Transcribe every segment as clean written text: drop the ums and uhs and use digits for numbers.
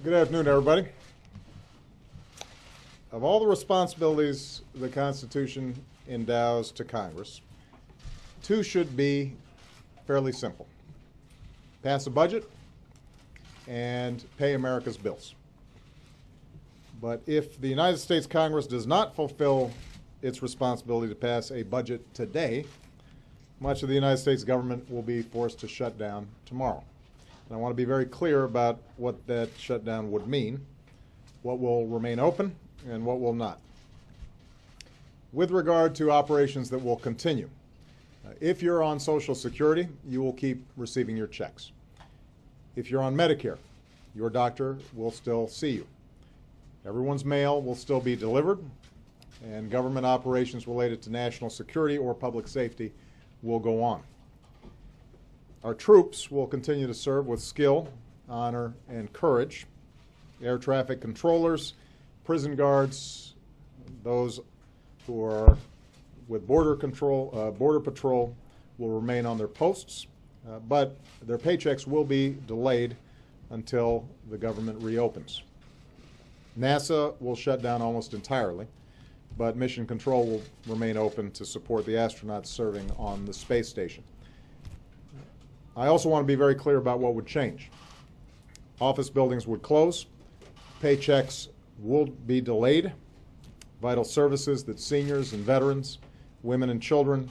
Good afternoon, everybody. Of all the responsibilities the Constitution endows to Congress, two should be fairly simple: pass a budget and pay America's bills. But if the United States Congress does not fulfill its responsibility to pass a budget today, much of the United States government will be forced to shut down tomorrow. And I want to be very clear about what that shutdown would mean, what will remain open and what will not. With regard to operations that will continue, if you're on Social Security, you will keep receiving your checks. If you're on Medicare, your doctor will still see you. Everyone's mail will still be delivered, and government operations related to national security or public safety will go on. Our troops will continue to serve with skill, honor, and courage. Air traffic controllers, prison guards, those who are with border patrol will remain on their posts, but their paychecks will be delayed until the government reopens. NASA will shut down almost entirely, but Mission Control will remain open to support the astronauts serving on the space station. I also want to be very clear about what would change. Office buildings would close, paychecks will be delayed, vital services that seniors and veterans, women and children,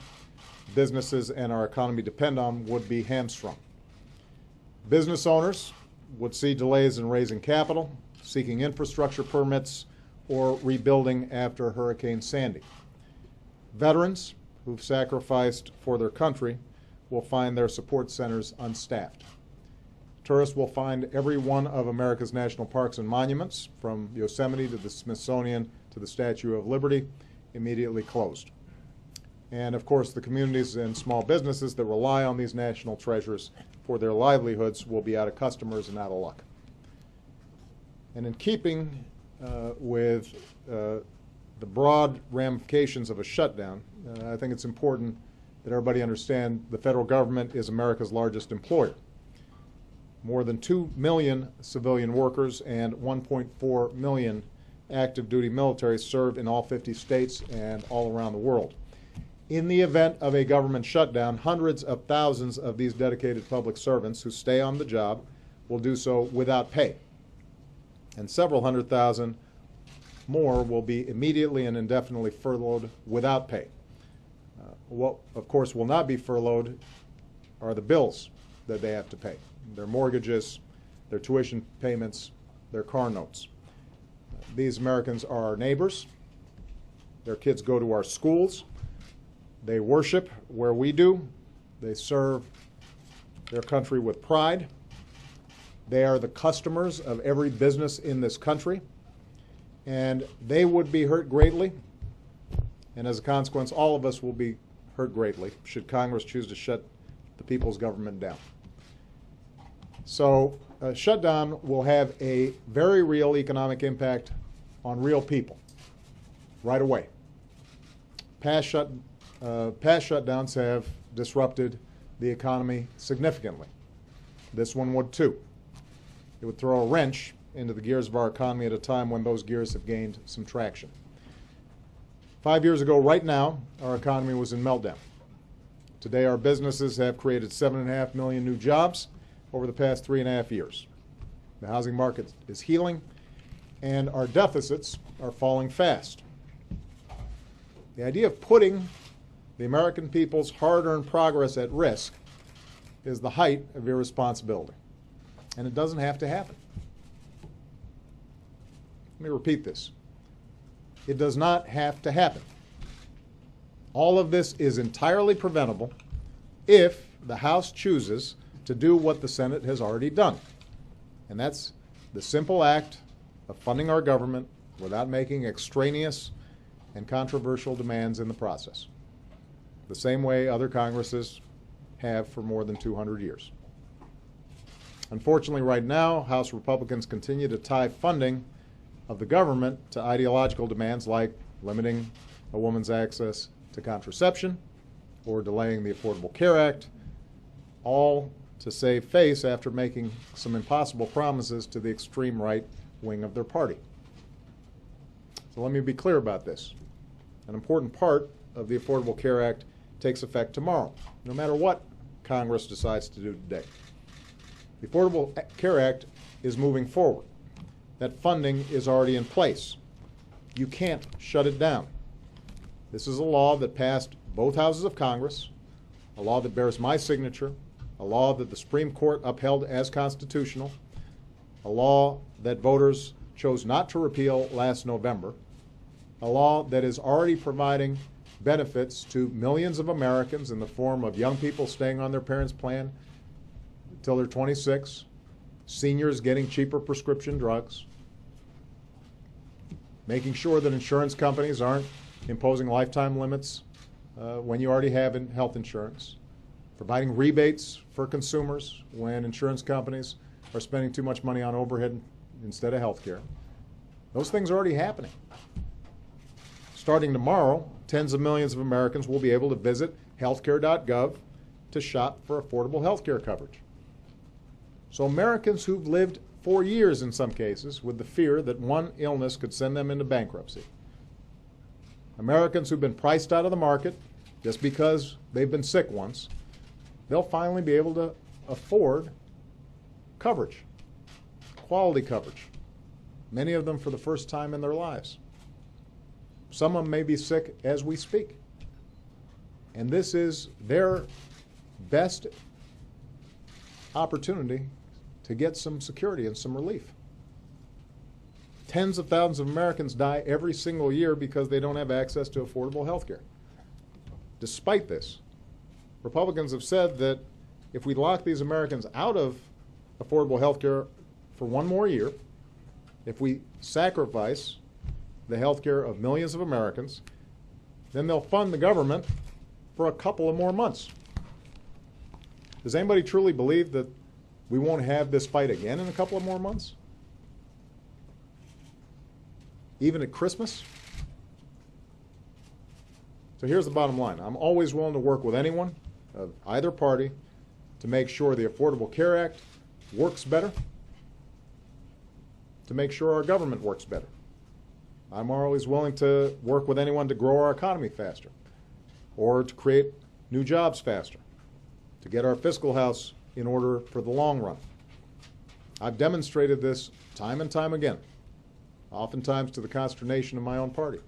businesses, and our economy depend on would be hamstrung. Business owners would see delays in raising capital, seeking infrastructure permits, or rebuilding after Hurricane Sandy. Veterans who've sacrificed for their country will find their support centers unstaffed. Tourists will find every one of America's national parks and monuments, from Yosemite to the Smithsonian to the Statue of Liberty, immediately closed. And of course, the communities and small businesses that rely on these national treasures for their livelihoods will be out of customers and out of luck. And in keeping with the broad ramifications of a shutdown, I think it's important that everybody understand the federal government is America's largest employer. More than 2 million civilian workers and 1.4 million active duty military serve in all 50 states and all around the world. In the event of a government shutdown, hundreds of thousands of these dedicated public servants who stay on the job will do so without pay. And several hundred thousand more will be immediately and indefinitely furloughed without pay. What, of course, will not be furloughed are the bills that they have to pay: their mortgages, their tuition payments, their car notes. These Americans are our neighbors. Their kids go to our schools. They worship where we do. They serve their country with pride. They are the customers of every business in this country, and they would be hurt greatly, and as a consequence, all of us will be hurt greatly should Congress choose to shut the people's government down. So a shutdown will have a very real economic impact on real people right away. Past shutdowns have disrupted the economy significantly. This one would too. It would throw a wrench into the gears of our economy at a time when those gears have gained some traction. 5 years ago, right now, our economy was in meltdown. Today, our businesses have created 7.5 million new jobs over the past 3.5 years. The housing market is healing, and our deficits are falling fast. The idea of putting the American people's hard-earned progress at risk is the height of irresponsibility, and it doesn't have to happen. Let me repeat this. It does not have to happen. All of this is entirely preventable if the House chooses to do what the Senate has already done, and that's the simple act of funding our government without making extraneous and controversial demands in the process, the same way other Congresses have for more than 200 years. Unfortunately, right now, House Republicans continue to tie funding of the government to ideological demands like limiting a woman's access to contraception or delaying the Affordable Care Act, all to save face after making some impossible promises to the extreme right wing of their party. So let me be clear about this. An important part of the Affordable Care Act takes effect tomorrow, no matter what Congress decides to do today. The Affordable Care Act is moving forward. That funding is already in place. You can't shut it down. This is a law that passed both houses of Congress, a law that bears my signature, a law that the Supreme Court upheld as constitutional, a law that voters chose not to repeal last November, a law that is already providing benefits to millions of Americans in the form of young people staying on their parents' plan until they're 26, seniors getting cheaper prescription drugs, making sure that insurance companies aren't imposing lifetime limits when you already have health insurance, providing rebates for consumers when insurance companies are spending too much money on overhead instead of health care. Those things are already happening. Starting tomorrow, tens of millions of Americans will be able to visit healthcare.gov to shop for affordable health care coverage. So Americans who've lived for years in some cases with the fear that one illness could send them into bankruptcy, Americans who've been priced out of the market just because they've been sick once, they'll finally be able to afford coverage, quality coverage, many of them for the first time in their lives. Some of them may be sick as we speak. And this is their best opportunity to get some security and some relief. Tens of thousands of Americans die every single year because they don't have access to affordable health care. Despite this, Republicans have said that if we lock these Americans out of affordable health care for one more year, if we sacrifice the health care of millions of Americans, then they'll fund the government for a couple of more months. Does anybody truly believe that we won't have this fight again in a couple of more months? Even at Christmas? So here's the bottom line. I'm always willing to work with anyone of either party to make sure the Affordable Care Act works better, to make sure our government works better. I'm always willing to work with anyone to grow our economy faster or to create new jobs faster, to get our fiscal house in order for the long run. I've demonstrated this time and time again, oftentimes to the consternation of my own party.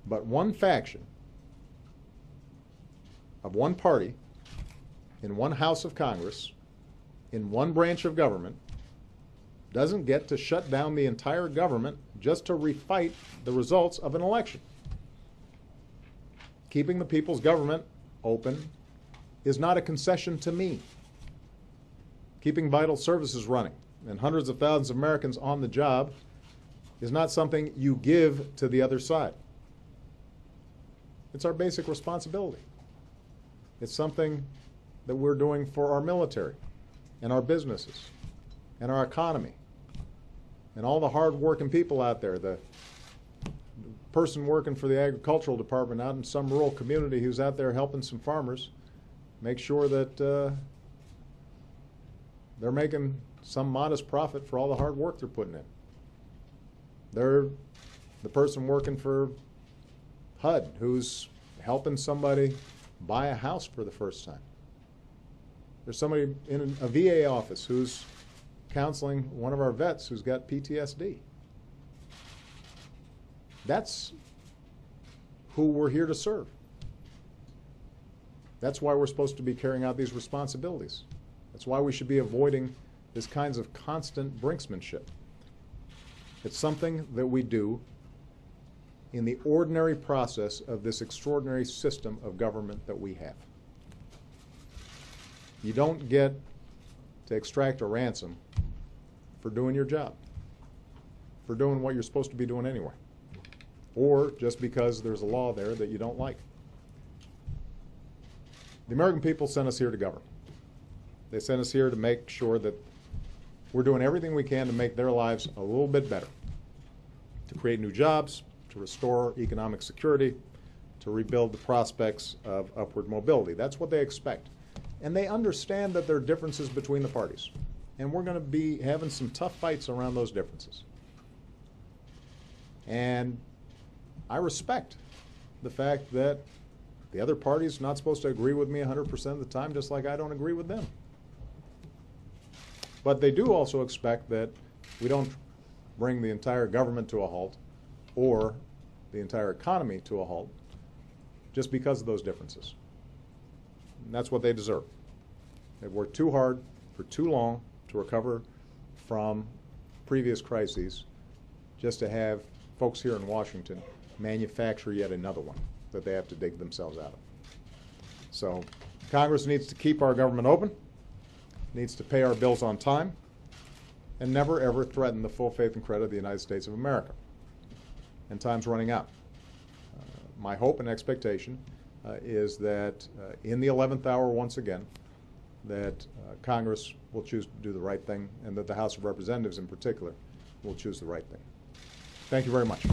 But one faction of one party in one house of Congress, in one branch of government, doesn't get to shut down the entire government just to refight the results of an election. Keeping the people's government open is not a concession to me. Keeping vital services running and hundreds of thousands of Americans on the job is not something you give to the other side. It's our basic responsibility. It's something that we're doing for our military and our businesses and our economy and all the hard-working people out there, the person working for the agricultural department out in some rural community who's out there helping some farmers make sure that they're making some modest profit for all the hard work they're putting in. They're the person working for HUD who's helping somebody buy a house for the first time. There's somebody in a VA office who's counseling one of our vets who's got PTSD. That's who we're here to serve. That's why we're supposed to be carrying out these responsibilities. That's why we should be avoiding this kinds of constant brinksmanship. It's something that we do in the ordinary process of this extraordinary system of government that we have. You don't get to extract a ransom for doing your job, for doing what you're supposed to be doing anyway, or just because there's a law there that you don't like. The American people sent us here to govern. They sent us here to make sure that we're doing everything we can to make their lives a little bit better, to create new jobs, to restore economic security, to rebuild the prospects of upward mobility. That's what they expect. And they understand that there are differences between the parties. And we're going to be having some tough fights around those differences. And I respect the fact that the other party's not supposed to agree with me 100% of the time, just like I don't agree with them. But they do also expect that we don't bring the entire government to a halt or the entire economy to a halt just because of those differences. And that's what they deserve. They've worked too hard for too long to recover from previous crises just to have folks here in Washington manufacture yet another one that they have to dig themselves out of. So Congress needs to keep our government open, needs to pay our bills on time, and never ever threaten the full faith and credit of the United States of America. And time's running out. My hope and expectation is that in the 11th hour once again, that Congress will choose to do the right thing, and that the House of Representatives in particular will choose the right thing. Thank you very much.